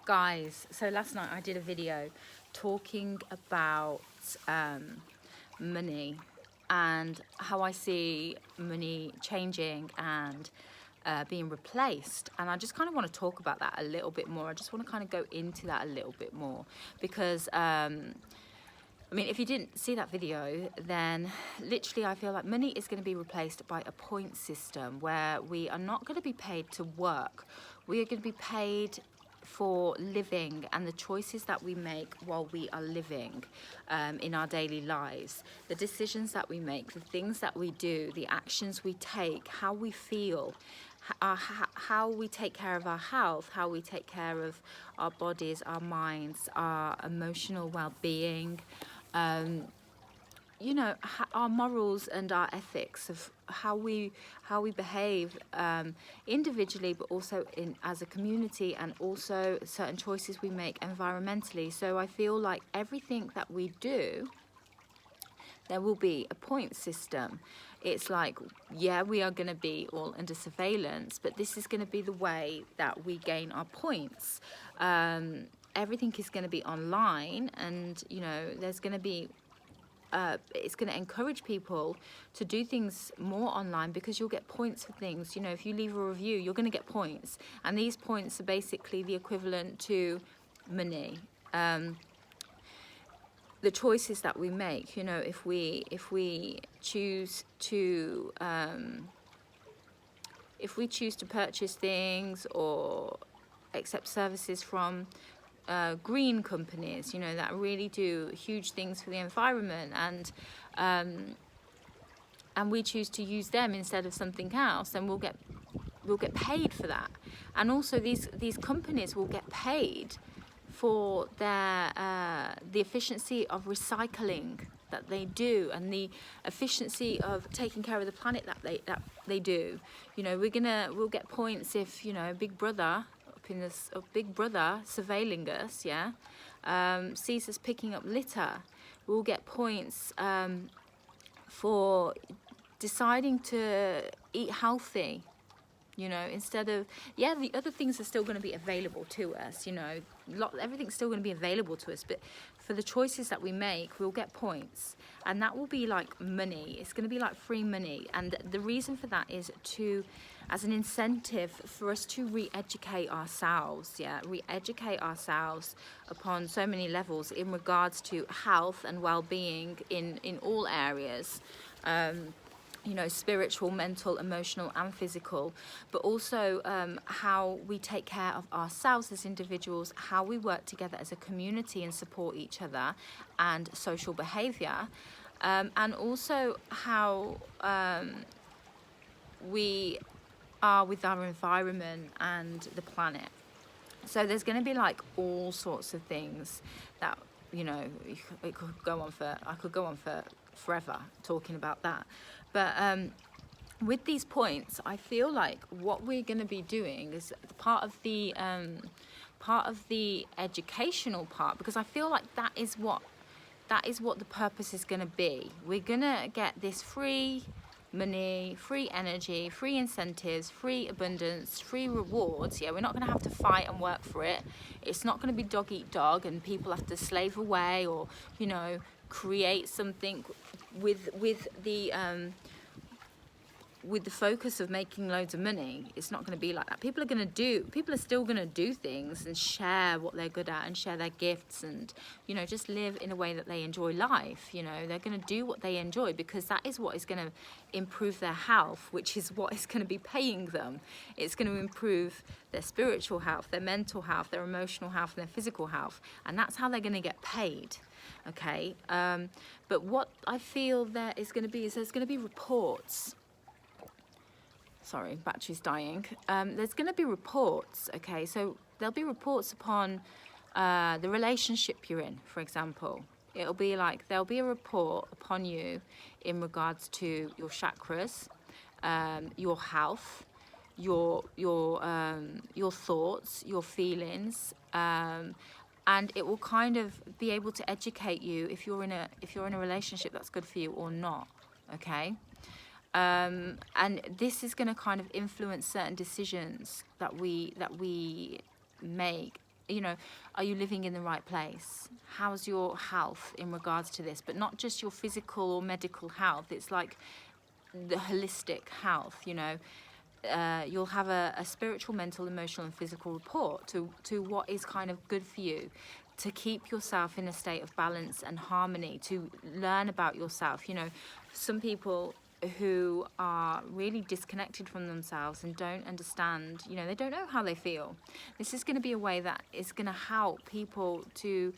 Guys, so last night I did a video talking about money and how I see money changing and being replaced, and I just kind of want to talk about that a little bit more. I just want to kind of go into that a little bit more because I mean, if you didn't see that video, then literally I feel like money is going to be replaced by a point system where we are not going to be paid to work. We are going to be paid for living and the choices that we make while we are living in our daily lives, the decisions that we make, the things that we do, the actions we take, how we feel, how we take care of our health, how we take care of our bodies, our minds, our emotional well-being, you know, our morals and our ethics of how we behave individually, but also as a community, and also certain choices we make environmentally. So I feel like everything that we do, there will be a point system. It's like, yeah, we are going to be all under surveillance, but this is going to be the way that we gain our points. Everything is going to be online, and you know, there's going to be it's going to encourage people to do things more online because you'll get points for things. You know, if you leave a review, you're going to get points, and these points are basically the equivalent to money. The choices that we make, you know, if we choose to purchase things or accept services from green companies, you know, that really do huge things for the environment, and we choose to use them instead of something else, then we'll get paid for that. And also these companies will get paid for their the efficiency of recycling that they do, and the efficiency of taking care of the planet that they do. You know, we'll get points if, you know, Big Brother surveilling us, yeah, sees us picking up litter. We'll get points for deciding to eat healthy, you know, instead of, yeah, the other things are still going to be available to us, you know, everything's still going to be available to us, but for the choices that we make, we'll get points, and that will be like money. It's going to be like free money, and the reason for that is as an incentive for us to re-educate ourselves, yeah, re-educate ourselves upon so many levels in regards to health and well-being in all areas. You know, spiritual, mental, emotional and physical, but also how we take care of ourselves as individuals, how we work together as a community and support each other, and social behaviour, and also how we are with our environment and the planet. So there's going to be like all sorts of things that, you know, I could go on for forever talking about that. But with these points, I feel like what we're going to be doing is part of the educational part, because I feel like that is what the purpose is going to be. We're going to get this free money, free energy, free incentives, free abundance, free rewards. Yeah, we're not going to have to fight and work for it. It's not going to be dog eat dog and people have to slave away or, you know, create something with the focus of making loads of money. It's not going to be like that. People are still going to do things and share what they're good at and share their gifts, and, you know, just live in a way that they enjoy life. You know, they're going to do what they enjoy because that is what is going to improve their health, which is what is going to be paying them. It's going to improve their spiritual health, their mental health, their emotional health and their physical health, and that's how they're going to get paid. Okay, but what I feel there is going to be is there's going to be reports. Sorry, battery's dying. There's going to be reports, okay? So there'll be reports upon the relationship you're in, for example. It'll be like there'll be a report upon you in regards to your chakras, your health, your thoughts, your feelings, and it will kind of be able to educate you if you're in a relationship that's good for you or not, okay? And this is going to kind of influence certain decisions that we make you know, are you living in the right place? How's your health in regards to this? But not just your physical or medical health. It's like the holistic health, you know. You'll have a spiritual, mental, emotional and physical report to what is kind of good for you, to keep yourself in a state of balance and harmony, to learn about yourself. You know, some people who are really disconnected from themselves and don't understand, you know, they don't know how they feel. This is going to be a way that is going to help people to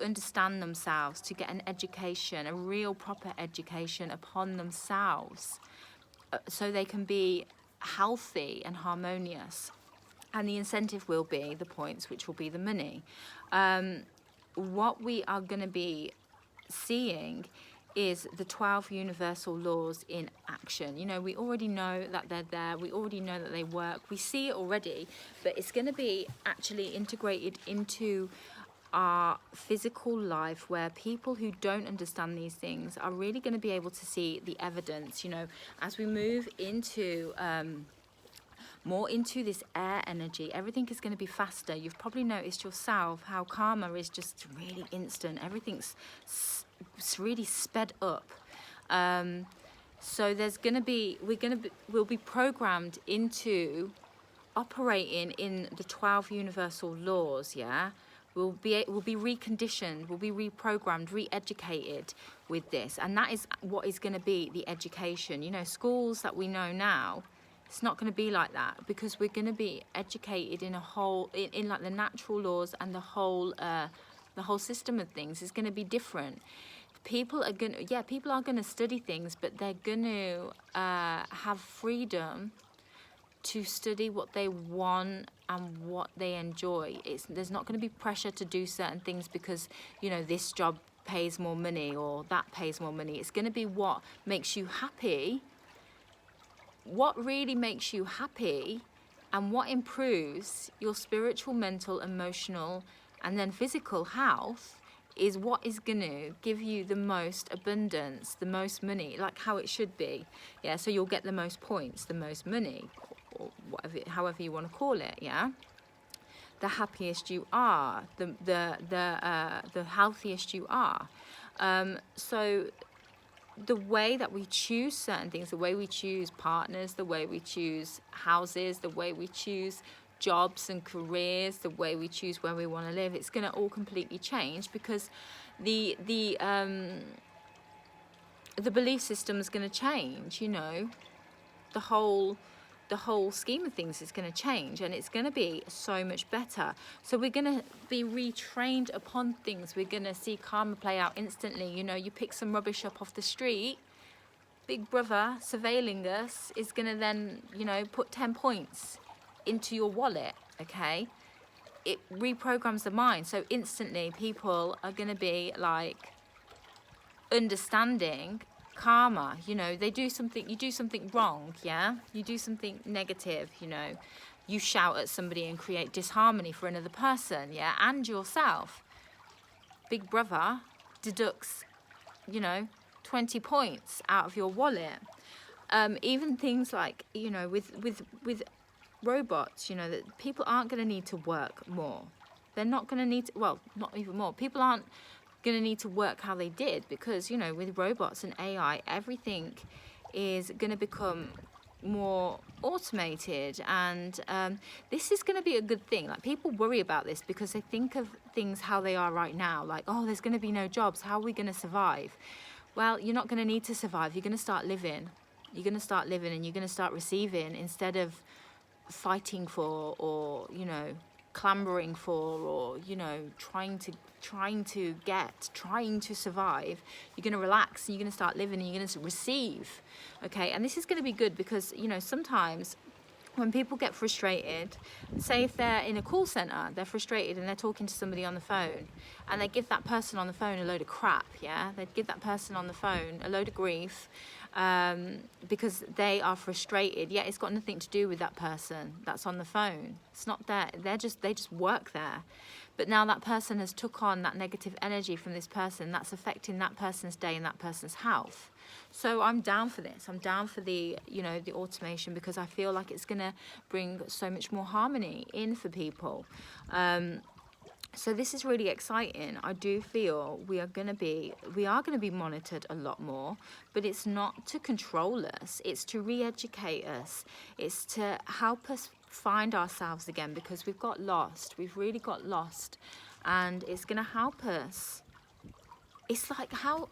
understand themselves, to get an education, a real proper education upon themselves, so they can be healthy and harmonious. And the incentive will be the points, which will be the money. What we are going to be seeing is the 12 universal laws in action. You know, we already know that they're there. We already know that they work. We see it already, but it's going to be actually integrated into our physical life, where people who don't understand these things are really going to be able to see the evidence. You know, as we move into more into this air energy, everything is going to be faster. You've probably noticed yourself how karma is just really instant. Everything's really sped up. So there's going to be, we'll be programmed into operating in the 12 universal laws, yeah? We'll be reconditioned, we'll be reprogrammed, re-educated with this. And that is what is going to be the education. You know, schools that we know now, it's not going to be like that, because we're going to be educated in a whole, in like the natural laws, and the whole system of things is going to be different. People are going to, people are going to study things, but they're going to have freedom to study what they want and what they enjoy. There's not going to be pressure to do certain things because, you know, this job pays more money or that pays more money. It's going to be what makes you happy, what really makes you happy, and what improves your spiritual, mental, emotional, and then physical health is what is going to give you the most abundance, the most money, like how it should be. Yeah, so you'll get the most points, the most money, or whatever, however you want to call it. Yeah, the happiest you are, the healthiest you are. So the way that we choose certain things, the way we choose partners, the way we choose houses, the way we choose jobs and careers, the way we choose where we want to live, it's going to all completely change, because the belief system is going to change. You know, the whole scheme of things is going to change, and it's going to be so much better. So we're going to be retrained upon things. We're going to see karma play out instantly. You know, you pick some rubbish up off the street, Big Brother surveilling us is going to then, you know, put 10 points into your wallet. Okay, it reprograms the mind. So instantly people are going to be like understanding karma. You know, they do something, you do something wrong, yeah, you do something negative, you know, you shout at somebody and create disharmony for another person, yeah, and yourself. Big Brother deducts, you know, 20 points out of your wallet. Even things like, you know, with robots, you know, that people aren't going to need to work more. They're not going to need to, well, not even more. People aren't going to need to work how they did, because, you know, with robots and AI, everything is going to become more automated, and this is going to be a good thing. Like, people worry about this because they think of things how they are right now, like, oh, there's going to be no jobs, how are we going to survive? Well, you're not going to need to survive. You're going to start living. You're going to start living, and you're going to start receiving instead of fighting for, or, you know, clambering for, or, you know, trying to survive. You're going to relax, and you're going to start living, and you're going to receive. Okay, and this is going to be good, because, you know, sometimes when people get frustrated, say if they're in a call center, they're frustrated and they're talking to somebody on the phone, and they give that person on the phone a load of crap, yeah, they'd give that person on the phone a load of grief, because they are frustrated. Yeah, it's got nothing to do with that person that's on the phone. It's not that. They just work there. But now that person has took on that negative energy from this person, that's affecting that person's day and that person's health. So I'm down for this. I'm down for the, the automation, because I feel like it's going to bring so much more harmony in for people. So this is really exciting. I do feel we are going to be monitored a lot more, but it's not to control us. It's to re-educate us. It's to help us find ourselves again, because we've got lost. We've really got lost, and it's going to help us. It's like, how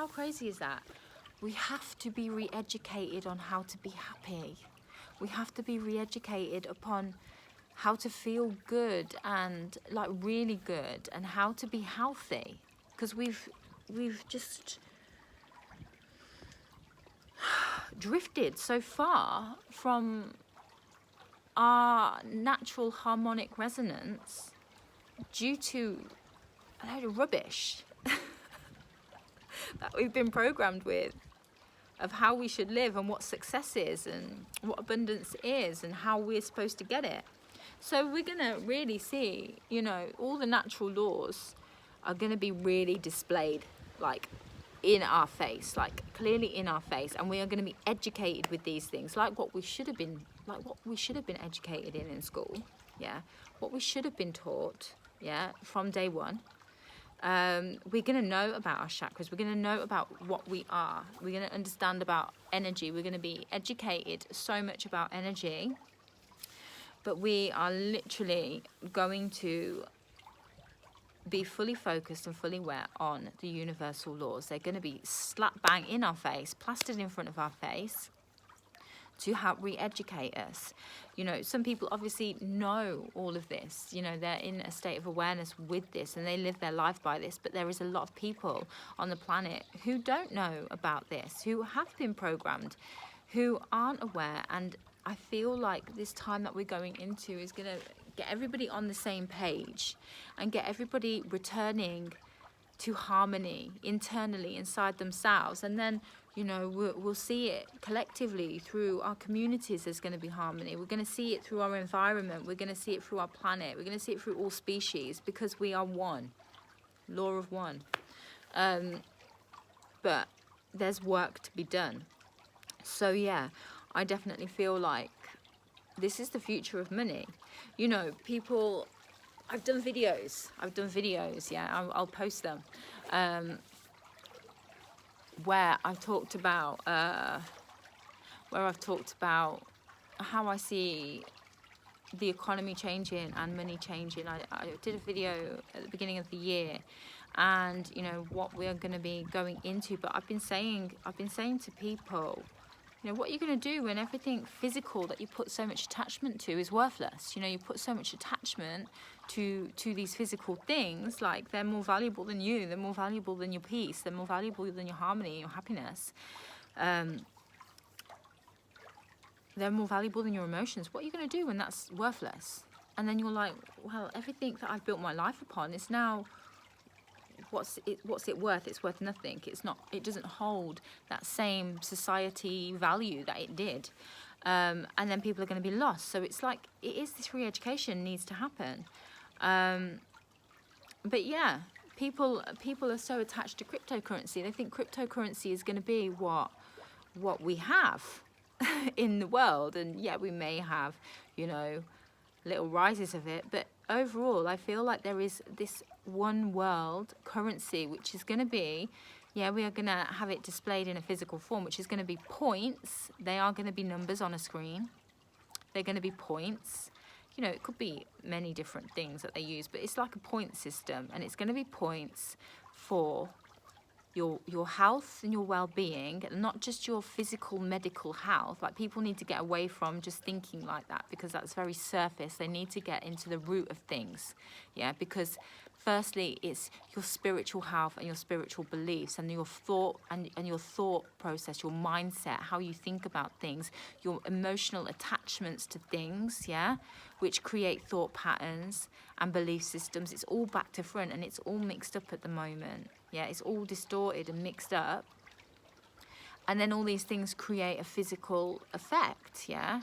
crazy is that? We have to be re-educated on how to be happy. We have to be re-educated upon how to feel good, and like really good, and how to be healthy, because we've just drifted so far from our natural harmonic resonance due to a load of rubbish that we've been programmed with, of how we should live and what success is and what abundance is and how we're supposed to get it. So we're going to really see, all the natural laws are going to be really displayed, like in our face, like clearly in our face. And we are going to be educated with these things, like what we should have been educated in school. Yeah. What we should have been taught. Yeah. From day one. We're going to know about our chakras. We're going to know about what we are. We're going to understand about energy. We're going to be educated so much about energy. But we are literally going to be fully focused and fully aware on the universal laws. They're going to be slap bang in our face, plastered in front of our face, to help re-educate us. Some people obviously know all of this. They're in a state of awareness with this, and they live their life by this. But there is a lot of people on the planet who don't know about this, who have been programmed, who aren't aware. And I feel like this time that we're going into is going to get everybody on the same page and get everybody returning to harmony internally inside themselves. And then, we'll see it collectively through our communities. There's going to be harmony. We're going to see it through our environment. We're going to see it through our planet. We're going to see it through all species, because we are one. Law of one. But there's work to be done. So, yeah. I definitely feel like this is the future of money. People, I've done videos, yeah, I'll post them, where I've talked about how I see the economy changing and money changing. I did a video at the beginning of the year, and what we are going to be going into. But I've been saying to people, what you're going to do when everything physical that you put so much attachment to is worthless. You put so much attachment to these physical things, like they're more valuable than you, they're more valuable than your peace, they're more valuable than your harmony, your happiness. They're more valuable than your emotions. What are you going to do when that's worthless? And then you're like, well, everything that I've built my life upon is now... What's it worth? It's worth nothing. It doesn't hold that same society value that it did. And then people are going to be lost. So it's like, it is this re-education needs to happen. But yeah, people are so attached to cryptocurrency. They think cryptocurrency is going to be what we have in the world. And yeah, we may have, little rises of it, but overall I feel like there is this one world currency, which is going to be, we are going to have it displayed in a physical form, which is going to be points. They are going to be numbers on a screen. They're going to be points. It could be many different things that they use, but it's like a point system, and it's going to be points for your health and your well-being, not just your physical medical health. Like, people need to get away from just thinking like that, because that's very surface. They need to get into the root of things, because firstly it's your spiritual health and your spiritual beliefs and your thought and your thought process, your mindset, how you think about things, your emotional attachments to things, which create thought patterns and belief systems. It's all back to front, and it's all mixed up at the moment. It's all distorted and mixed up. And then all these things create a physical effect, yeah?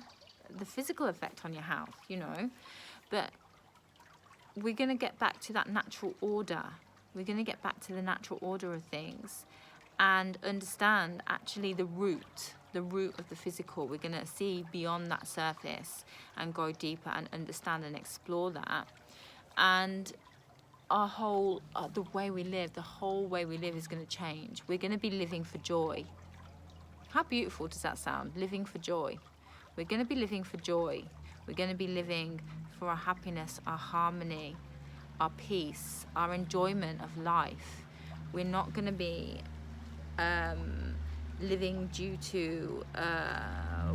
The physical effect on your health, you know. But we're going to get back to that natural order. We're going to get back to the natural order of things and understand actually the root of the physical. We're going to see beyond that surface and go deeper and understand and explore that. And our whole, the way we live, the whole way we live is going to change. We're going to be living for joy. How beautiful does that sound? Living for joy. We're going to be living for joy. We're going to be living for our happiness, our harmony, our peace, our enjoyment of life. We're not going to be living due to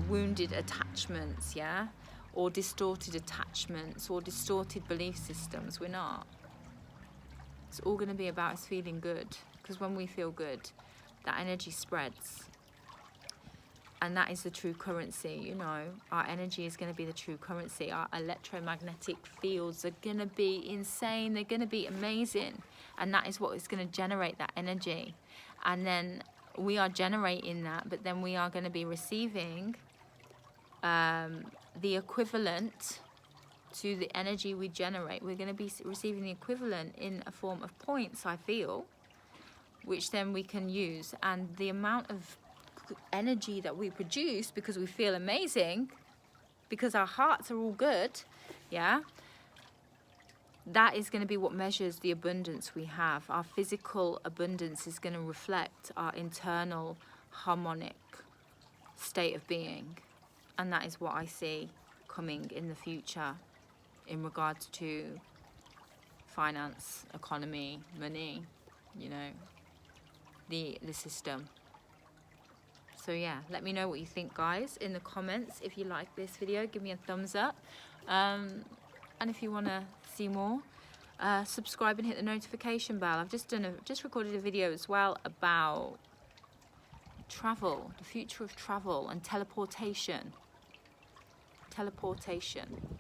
wounded attachments, yeah? Or distorted attachments or distorted belief systems. We're not. It's all going to be about us feeling good, because when we feel good, that energy spreads. And that is the true currency, you know. Our energy is going to be the true currency. Our electromagnetic fields are going to be insane. They're going to be amazing. And that is what is going to generate that energy. And then we are generating that, but then we are going to be receiving the equivalent to the energy we generate. We're going to be receiving the equivalent in a form of points, I feel, which then we can use. And the amount of energy that we produce, because we feel amazing, because our hearts are all good, yeah, that is going to be what measures the abundance we have. Our physical abundance is going to reflect our internal harmonic state of being. And that is what I see coming in the future in regards to finance, economy, money, you know, the system. So yeah, let me know what you think, guys, in the comments. If you like this video, give me a thumbs up. And if you want to see more, subscribe and hit the notification bell. I've just recorded a video as well about travel, the future of travel and teleportation. Teleportation.